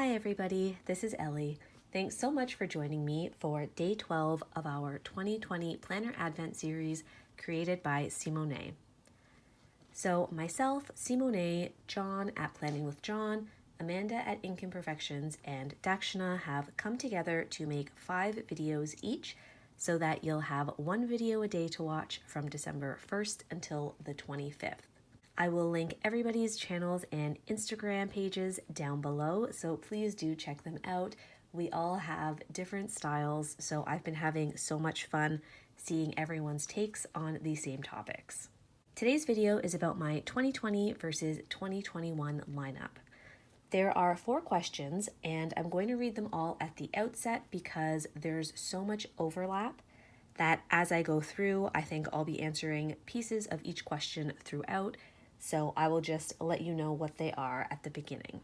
Hi everybody, this is Ellie. Thanks so much for joining me for day 12 of our 2020 Planner Advent series created by Simone. So myself, Simone, John at Planning with John, Amanda at GoodINKPressions, and Dakshana have come together to make 5 videos each so that you'll have 1 video a day to watch from December 1st until the 25th. I will link everybody's channels and Instagram pages down below, so please do check them out. We all have different styles, so I've been having so much fun seeing everyone's takes on the same topics. Today's video is about my 2020 versus 2021 lineup. There are 4 questions, and I'm going to read them all at the outset because there's so much overlap that as I go through, I think I'll be answering pieces of each question throughout. So I will just let you know what they are at the beginning.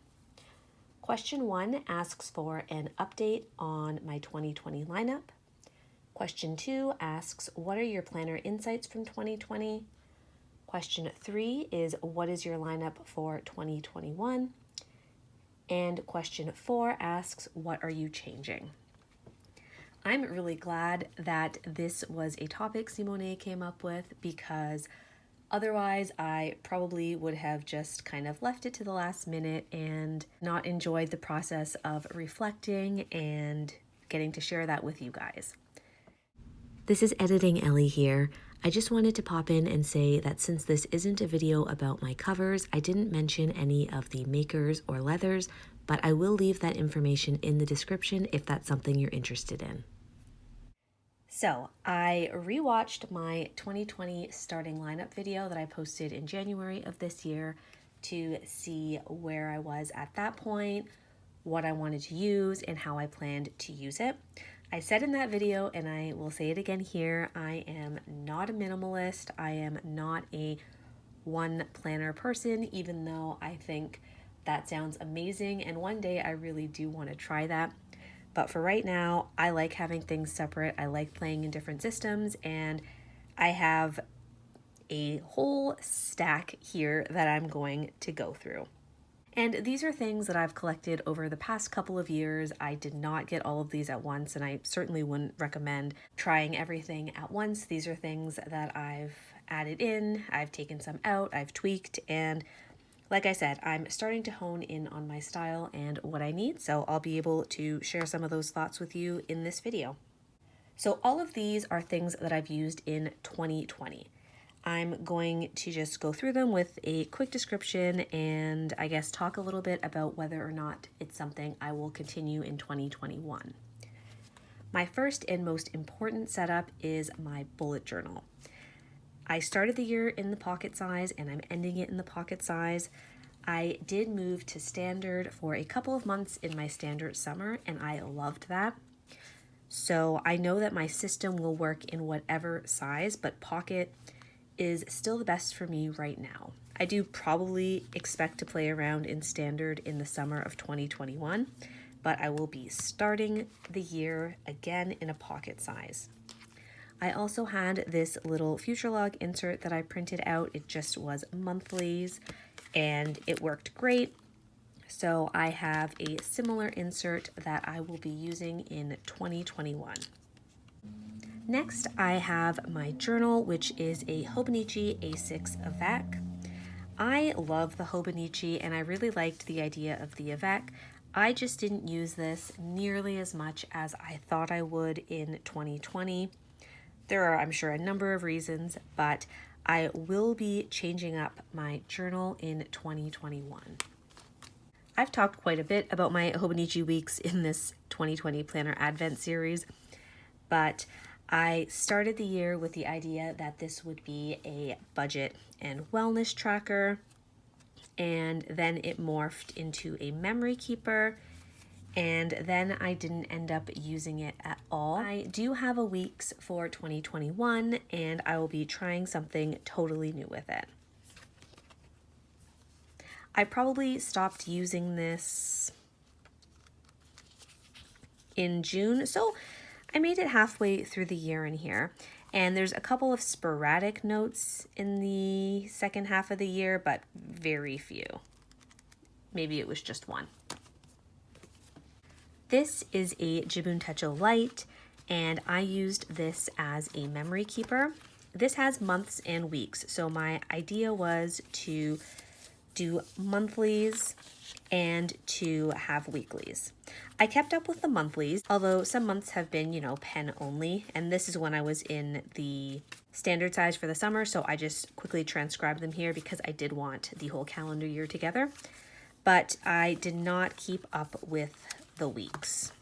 Question 1 asks for an update on my 2020 lineup. Question 2 asks, what are your planner insights from 2020? Question 3 is, what is your lineup for 2021? And question 4 asks, what are you changing? I'm really glad that this was a topic Simone came up with because otherwise, I probably would have just kind of left it to the last minute and not enjoyed the process of reflecting and getting to share that with you guys. This is Editing Ellie here. I just wanted to pop in and say that since this isn't a video about my covers, I didn't mention any of the makers or leathers, but I will leave that information in the description if that's something you're interested in. So I rewatched my 2020 starting lineup video that I posted in January of this year to see where I was at that point, what I wanted to use, and how I planned to use it. I said in that video, and I will say it again here, I am not a minimalist. I am not a one planner person, even though I think that sounds amazing. And one day I really do want to try that. But for right now, I like having things separate. I like playing in different systems, and I have a whole stack here that I'm going to go through. And these are things that I've collected over the past couple of years. I did not get all of these at once, and I certainly wouldn't recommend trying everything at once. These are things that I've added in, I've taken some out, I've tweaked, and like I said, I'm starting to hone in on my style and what I need, so I'll be able to share some of those thoughts with you in this video. So all of these are things that I've used in 2020. I'm going to just go through them with a quick description and I guess talk a little bit about whether or not it's something I will continue in 2021. My first and most important setup is my bullet journal. I started the year in the pocket size and I'm ending it in the pocket size. I did move to standard for a couple of months in my standard summer and I loved that. So I know that my system will work in whatever size, but pocket is still the best for me right now. I do probably expect to play around in standard in the summer of 2021, but I will be starting the year again in a pocket size. I also had this little future log insert that I printed out. It just was monthlies and it worked great. So I have a similar insert that I will be using in 2021. Next, I have my journal, which is a Hobonichi A6 Avec. I love the Hobonichi and I really liked the idea of the Avec. I just didn't use this nearly as much as I thought I would in 2020. There are, I'm sure, a number of reasons, but I will be changing up my journal in 2021. I've talked quite a bit about my Hobonichi Weeks in this 2020 Planner Advent series, but I started the year with the idea that this would be a budget and wellness tracker, and then it morphed into a memory keeper, and then I didn't end up using it at all. I do have a weeks for 2021 and I will be trying something totally new with it. I probably stopped using this in June, so I made it halfway through the year in here. And there's a couple of sporadic notes in the second half of the year, but very few. Maybe it was just one. This is a Jibun Techo Light, and I used this as a memory keeper. This has months and weeks, so my idea was to do monthlies and to have weeklies. I kept up with the monthlies, although some months have been, pen only, and this is when I was in the standard size for the summer, so I just quickly transcribed them here because I did want the whole calendar year together, but I did not keep up with the weeks.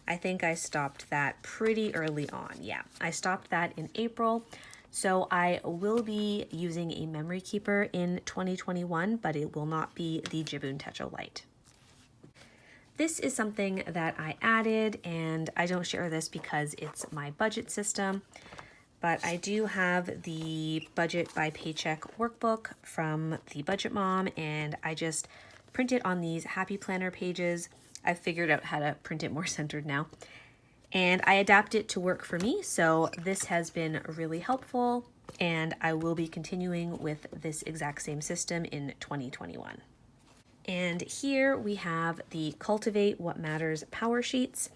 I think I stopped that pretty early on. Yeah, I stopped that in April. So I will be using a memory keeper in 2021, but it will not be the Jibun Techo Light. This is something that I added, and I don't share this because it's my budget system, but I do have the Budget by Paycheck workbook from the Budget Mom, and I just print it on these Happy Planner pages. I've figured out how to print it more centered now. And I adapt it to work for me, so this has been really helpful, and I will be continuing with this exact same system in 2021. And here we have the Cultivate What Matters Power Sheets.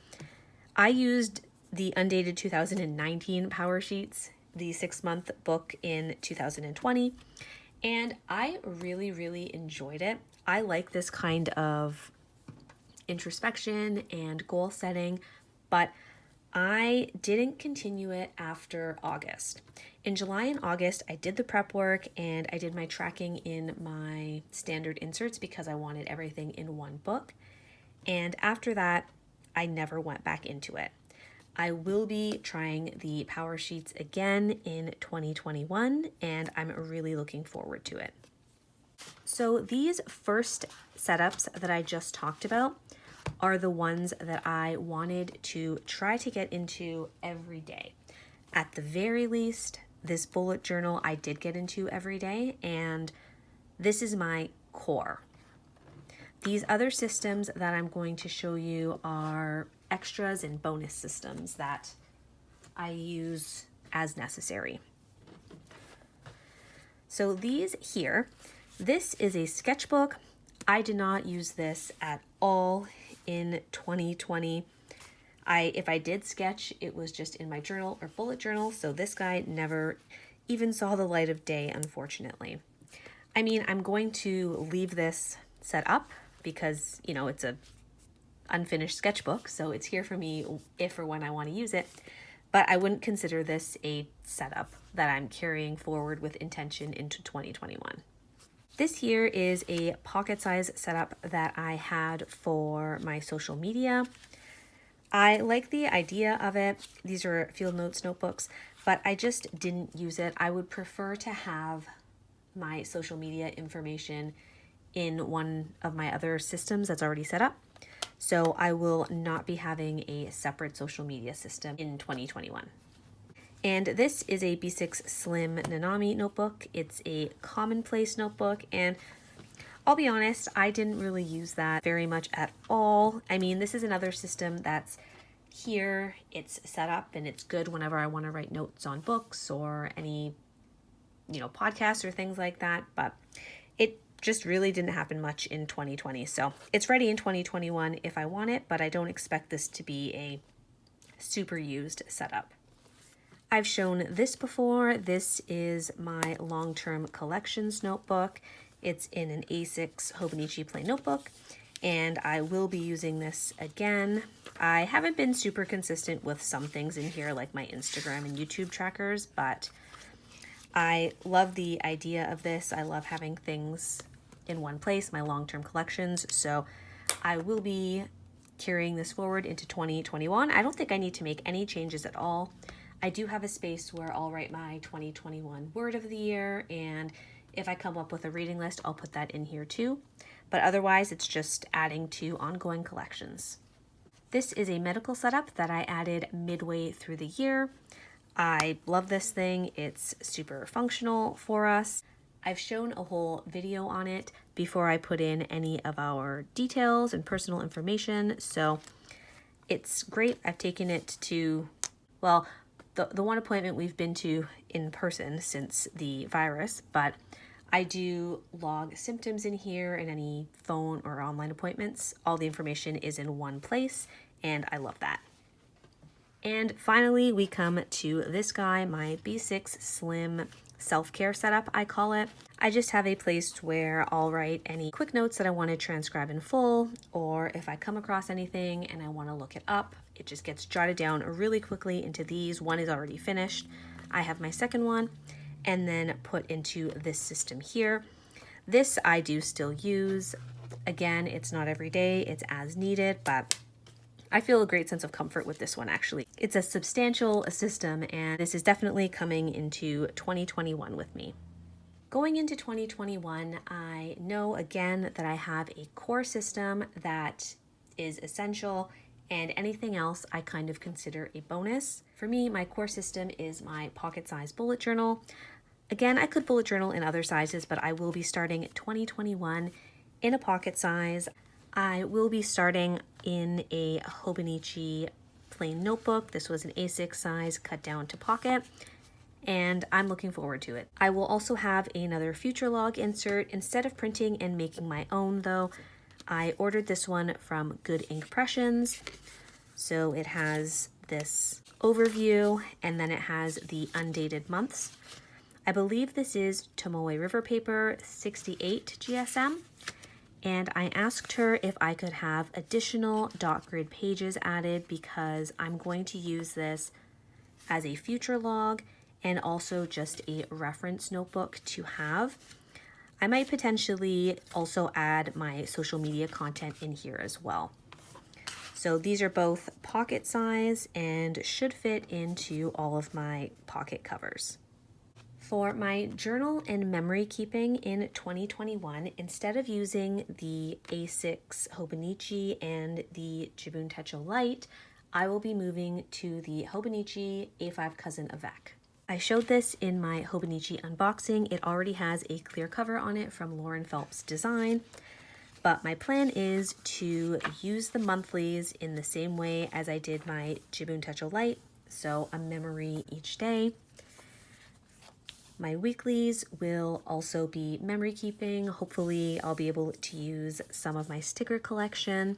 I used the undated 2019 Power Sheets, the 6-month book in 2020, and I really enjoyed it. I like this kind of introspection and goal setting, but I didn't continue it after August. In July and August, I did the prep work and I did my tracking in my standard inserts because I wanted everything in one book. And after that, I never went back into it. I will be trying the Power Sheets again in 2021, and I'm really looking forward to it. So these first setups that I just talked about are the ones that I wanted to try to get into every day. At the very least, this bullet journal I did get into every day, and this is my core. These other systems that I'm going to show you are extras and bonus systems that I use as necessary. So these here, this is a sketchbook. I did not use this at all in 2020. If I did sketch, it was just in my journal or bullet journal, so this guy never even saw the light of day, unfortunately. I mean, I'm going to leave this set up because, it's a unfinished sketchbook, so it's here for me if or when I want to use it, but I wouldn't consider this a setup that I'm carrying forward with intention into 2021. This here is a pocket size setup that I had for my social media. I like the idea of it. These are Field Notes notebooks, but I just didn't use it. I would prefer to have my social media information in one of my other systems that's already set up. So I will not be having a separate social media system in 2021. And this is a B6 Slim Nanami notebook. It's a commonplace notebook, and I'll be honest, I didn't really use that very much at all. I mean, this is another system that's here, it's set up, and it's good whenever I want to write notes on books or any, podcasts or things like that, but it just really didn't happen much in 2020. So it's ready in 2021 if I want it, but I don't expect this to be a super used setup. I've shown this before. This is my long-term collections notebook. It's in an A6 Hobonichi plain notebook, and I will be using this again. I haven't been super consistent with some things in here like my Instagram and YouTube trackers, but I love the idea of this. I love having things in one place, my long-term collections, so I will be carrying this forward into 2021. I don't think I need to make any changes at all. I do have a space where I'll write my 2021 word of the year, and if I come up with a reading list, I'll put that in here too. But otherwise, it's just adding to ongoing collections. This is a medical setup that I added midway through the year. I love this thing. It's super functional for us. I've shown a whole video on it before I put in any of our details and personal information, so it's great. I've taken it to, well, the one appointment we've been to in person since the virus, but I do log symptoms in here and any phone or online appointments. All the information is in one place, and I love that. And finally, we come to this guy, my B6 Slim self-care setup, I call it. I just have a place where I'll write any quick notes that I want to transcribe in full, or if I come across anything and I want to look it up, it just gets jotted down really quickly into these. One is already finished. I have my second one, and then put into this system here. This I do still use. Again, it's not every day, it's as needed, but I feel a great sense of comfort with this one actually. It's a substantial system, and this is definitely coming into 2021 with me. Going into 2021, I know again that I have a core system that is essential, and anything else I kind of consider a bonus. For me, my core system is my pocket-sized bullet journal. Again, I could bullet journal in other sizes, but I will be starting 2021 in a pocket size. I will be starting in a Hobonichi plain notebook. This was an A6 size cut down to pocket, and I'm looking forward to it. I will also have another future log insert. Instead of printing and making my own though, I ordered this one from GoodINKPressions. So it has this overview, and then it has the undated months. I believe this is Tomoe River paper 68 GSM. And I asked her if I could have additional dot grid pages added because I'm going to use this as a future log and also just a reference notebook to have. I might potentially also add my social media content in here as well. So these are both pocket size and should fit into all of my pocket covers. For my journal and memory keeping in 2021, instead of using the A6 Hobonichi and the Jibun Techo Light, I will be moving to the Hobonichi A5 Cousin Avec. I showed this in my Hobonichi unboxing. It already has a clear cover on it from Lauren Phelps Design, but my plan is to use the monthlies in the same way as I did my Jibun Techo Light, so a memory each day. My weeklies will also be memory keeping. Hopefully I'll be able to use some of my sticker collection.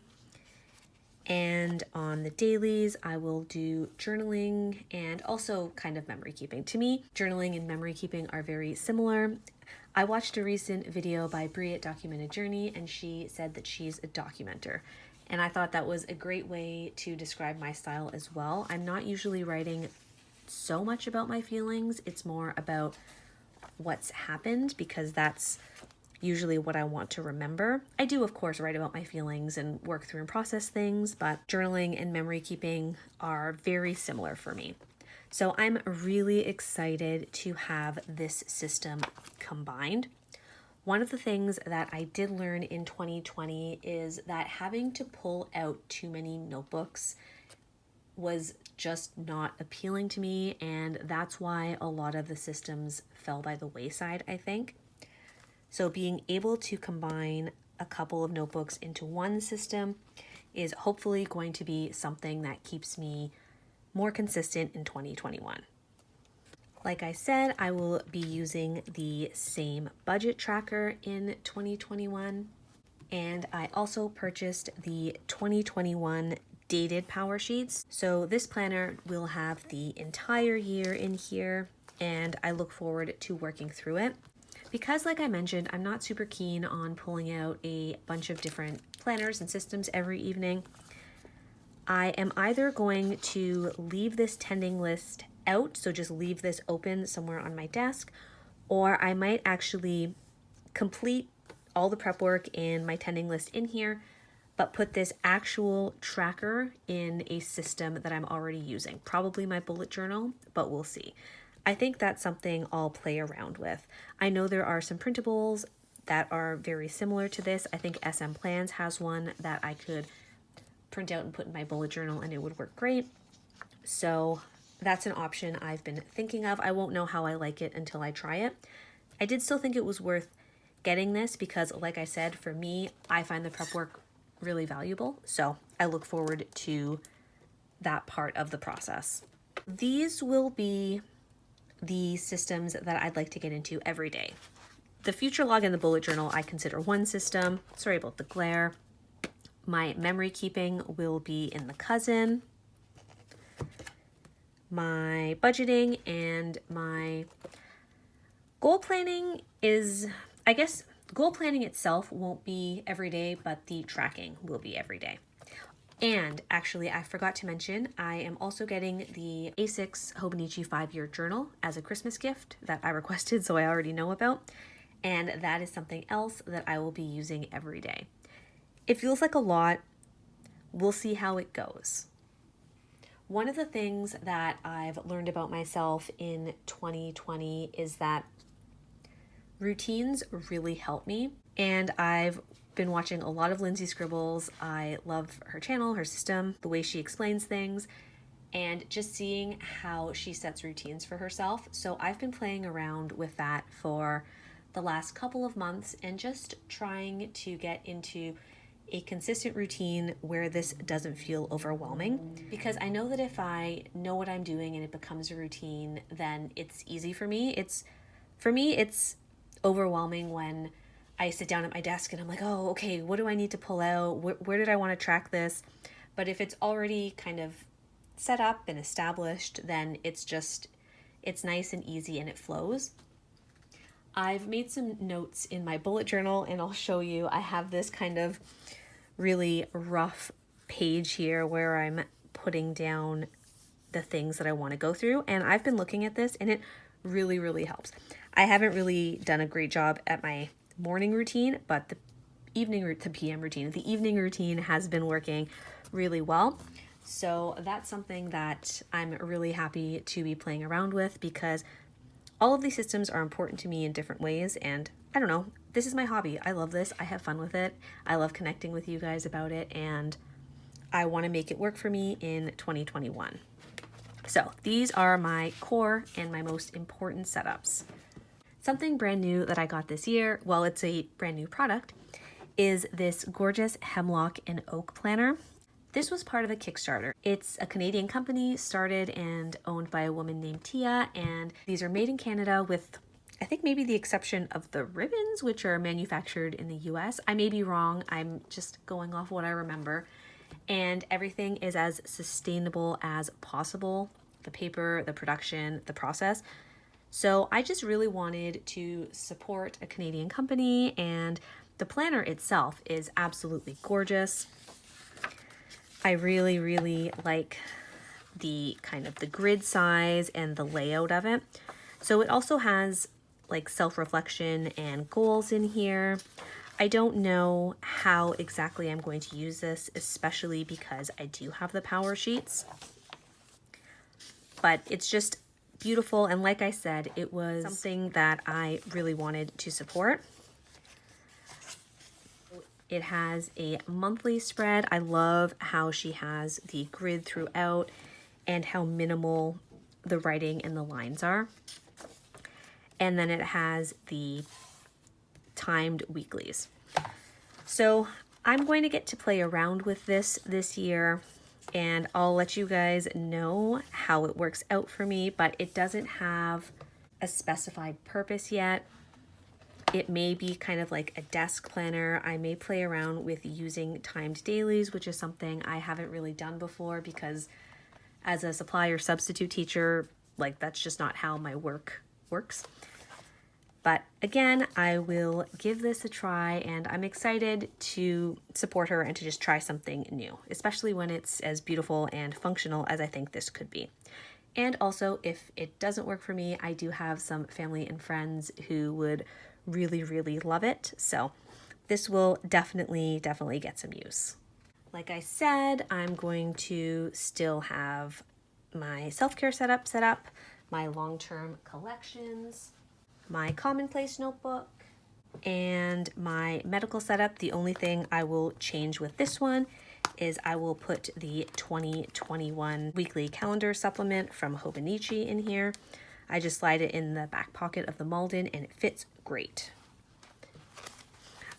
And on the dailies, I will do journaling and also kind of memory keeping. To me, journaling and memory keeping are very similar. I watched a recent video by Brie at Documented Journey, and she said that she's a documenter. And I thought that was a great way to describe my style as well. I'm not usually writing so much about my feelings. It's more about what's happened because that's usually what I want to remember. I do, of course, write about my feelings and work through and process things, but journaling and memory keeping are very similar for me. So I'm really excited to have this system combined. One of the things that I did learn in 2020 is that having to pull out too many notebooks was just not appealing to me, and that's why a lot of the systems fell by the wayside, I think. So being able to combine a couple of notebooks into one system is hopefully going to be something that keeps me more consistent in 2021. Like I said, I will be using the same budget tracker in 2021, and I also purchased the 2021 dated power sheets. So this planner will have the entire year in here, and I look forward to working through it. Because like I mentioned, I'm not super keen on pulling out a bunch of different planners and systems every evening. I am either going to leave this tending list out, so just leave this open somewhere on my desk, or I might actually complete all the prep work in my tending list in here, but put this actual tracker in a system that I'm already using. Probably my bullet journal, but we'll see. I think that's something I'll play around with. I know there are some printables that are very similar to this. I think SM Plans has one that I could print out and put in my bullet journal and it would work great. So that's an option I've been thinking of. I won't know how I like it until I try it. I did still think it was worth getting this because, like I said, for me, I find the prep work really valuable. So I look forward to that part of the process. These will be the systems that I'd like to get into every day. The future log and the bullet journal I consider one system. Sorry about the glare. My memory keeping will be in the cousin. My budgeting and my goal planning is, I guess, goal planning itself won't be every day, but the tracking will be every day. And actually, I forgot to mention, I am also getting the A6 Hobonichi 5-year journal as a Christmas gift that I requested, so I already know about. And that is something else that I will be using every day. It feels like a lot. We'll see how it goes. One of the things that I've learned about myself in 2020 is that routines really help me. And I've been watching a lot of Lindsay Scribbles. I love her channel, her system, the way she explains things, and just seeing how she sets routines for herself. So I've been playing around with that for the last couple of months and just trying to get into a consistent routine where this doesn't feel overwhelming. Because I know that if I know what I'm doing and it becomes a routine, then it's easy for me. For me, it's overwhelming when I sit down at my desk and I'm like, oh, okay, what do I need to pull out? Where did I want to track this? But if it's already kind of set up and established, then it's nice and easy and it flows. I've made some notes in my bullet journal and I'll show you. I have this kind of really rough page here where I'm putting down the things that I want to go through. And I've been looking at this and it really, really helps. I haven't really done a great job at my morning routine, but the PM routine, the evening routine has been working really well. So that's something that I'm really happy to be playing around with, because all of these systems are important to me in different ways. And I don't know, this is my hobby. I love this. I have fun with it. I love connecting with you guys about it. And I want to make it work for me in 2021. So these are my core and my most important setups. Something brand new that I got this year, well, it's a brand new product, is this gorgeous hemlock and oak planner. This was part of a Kickstarter. It's a Canadian company started and owned by a woman named Tia, and these are made in Canada with, I think, maybe the exception of the ribbons, which are manufactured in the US. I may be wrong. I'm just going off what I remember. And everything is as sustainable as possible. The paper, the production, the process. So I just really wanted to support a Canadian company, and the planner itself is absolutely gorgeous. I really, really like the kind of the grid size and the layout of it. So it also has like self-reflection and goals in here. I don't know how exactly I'm going to use this, especially because I do have the power sheets, but it's just beautiful. And like I said, it was something that I really wanted to support. It has a monthly spread. I love how she has the grid throughout and how minimal the writing and the lines are. And then it has the timed weeklies. So I'm going to get to play around with this year, and I'll let you guys know how it works out for me, but it doesn't have a specified purpose yet. It may be kind of like a desk planner. I may play around with using timed dailies, which is something I haven't really done before, because as a supply or substitute teacher, like that's just not how my work works. But again, I will give this a try, and I'm excited to support her and to just try something new, especially when it's as beautiful and functional as I think this could be. And also, if it doesn't work for me, I do have some family and friends who would really, really love it. So this will definitely get some use. Like I said, I'm going to still have my self-care set up, my long-term collections, my commonplace notebook, and my medical setup. The only thing I will change with this one is I will put the 2021 weekly calendar supplement from Hobonichi in here. I just slide it in the back pocket of the Malden and it fits great.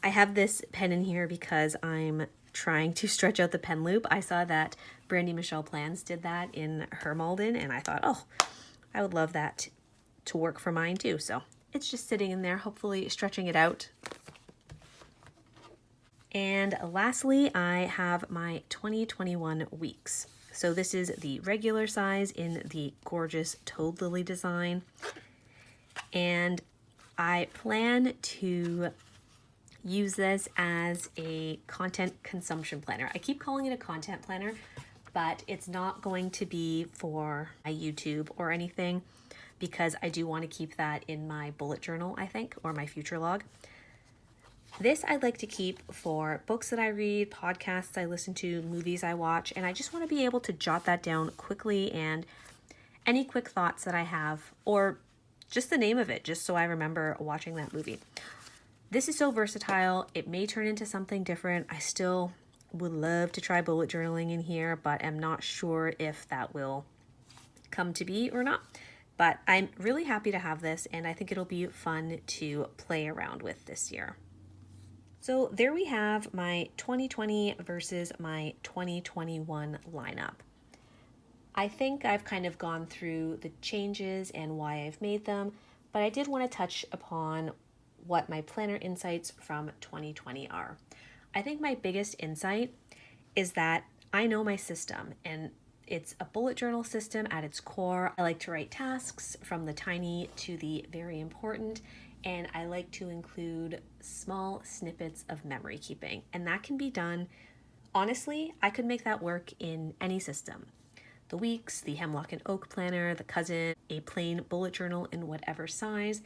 I have this pen in here because I'm trying to stretch out the pen loop. I saw that Brandy Michelle Plans did that in her Malden, and I thought, oh, I would love that to work for mine too. So it's just sitting in there, hopefully stretching it out. And lastly, I have my 2021 weeks. So this is the regular size in the gorgeous Toad Lily design. And I plan to use this as a content consumption planner. I keep calling it a content planner, but it's not going to be for my YouTube or anything because I do want to keep that in my bullet journal, I think, or my future log. This I'd like to keep for books that I read, podcasts I listen to, movies I watch, and I just want to be able to jot that down quickly and any quick thoughts that I have, or just the name of it, just so I remember watching that movie. This is so versatile. It may turn into something different. I still would love to try bullet journaling in here, but I'm not sure if that will come to be or not. But I'm really happy to have this, and I think it'll be fun to play around with this year. So there we have my 2020 versus my 2021 lineup. I think I've kind of gone through the changes and why I've made them, but I did want to touch upon what my planner insights from 2020 are. I think my biggest insight is that I know my system, and it's a bullet journal system at its core. I like to write tasks from the tiny to the very important, and I like to include small snippets of memory keeping, and that can be done. Honestly, I could make that work in any system. The Weeks, the Hemlock and Oak planner, the Cousin, a plain bullet journal in whatever size,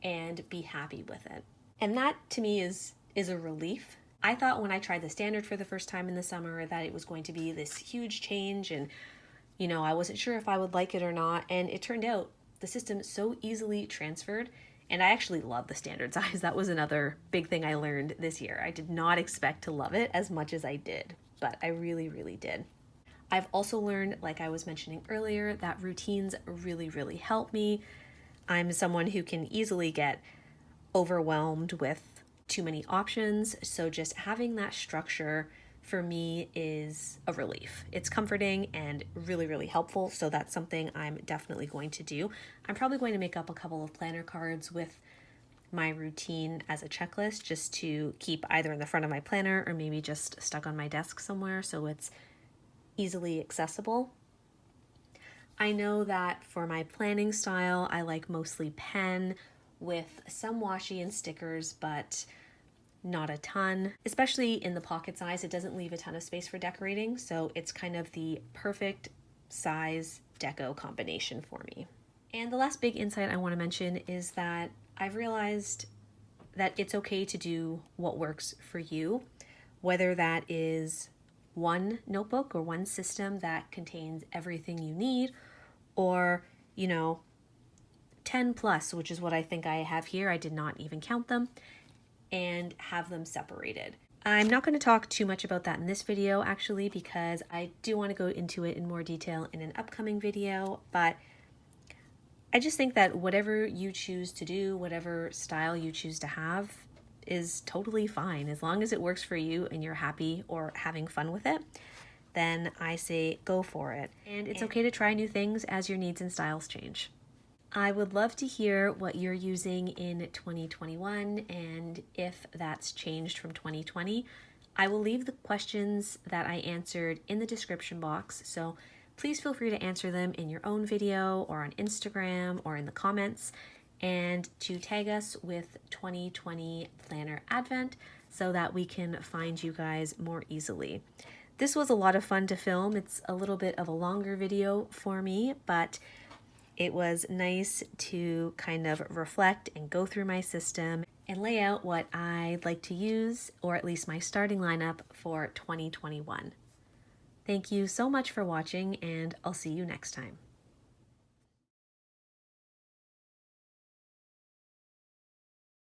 and be happy with it. And that to me is a relief. I thought when I tried the standard for the first time in the summer that it was going to be this huge change, and I wasn't sure if I would like it or not, and it turned out the system so easily transferred. And I actually love the standard size. That was another big thing I learned this year. I did not expect to love it as much as I did, but I really, really did. I've also learned, like I was mentioning earlier, that routines really, really help me. I'm someone who can easily get overwhelmed with too many options, so just having that structure for me is a relief. It's comforting and really, really helpful, so that's something I'm definitely going to do. I'm probably going to make up a couple of planner cards with my routine as a checklist just to keep either in the front of my planner or maybe just stuck on my desk somewhere so it's easily accessible. I know that for my planning style, I like mostly pen with some washi and stickers, but not a ton. Especially in the pocket size, it doesn't leave a ton of space for decorating, so it's kind of the perfect size deco combination for me. And the last big insight I want to mention is that I've realized that it's okay to do what works for you, whether that is one notebook or one system that contains everything you need, or 10 plus, which is what I think I have here. I did not even count them, and have them separated. I'm not going to talk too much about that in this video actually, because I do want to go into it in more detail in an upcoming video, but I just think that whatever you choose to do, whatever style you choose to have, is totally fine. As long as it works for you and you're happy or having fun with it, then I say go for it. And it's okay to try new things as your needs and styles change. I would love to hear what you're using in 2021 and if that's changed from 2020. I will leave the questions that I answered in the description box, so please feel free to answer them in your own video or on Instagram or in the comments, and to tag us with 2020 Planner Advent so that we can find you guys more easily. This was a lot of fun to film. It's a little bit of a longer video for me, but it was nice to kind of reflect and go through my system and lay out what I'd like to use, or at least my starting lineup for 2021. Thank you so much for watching, and I'll see you next time.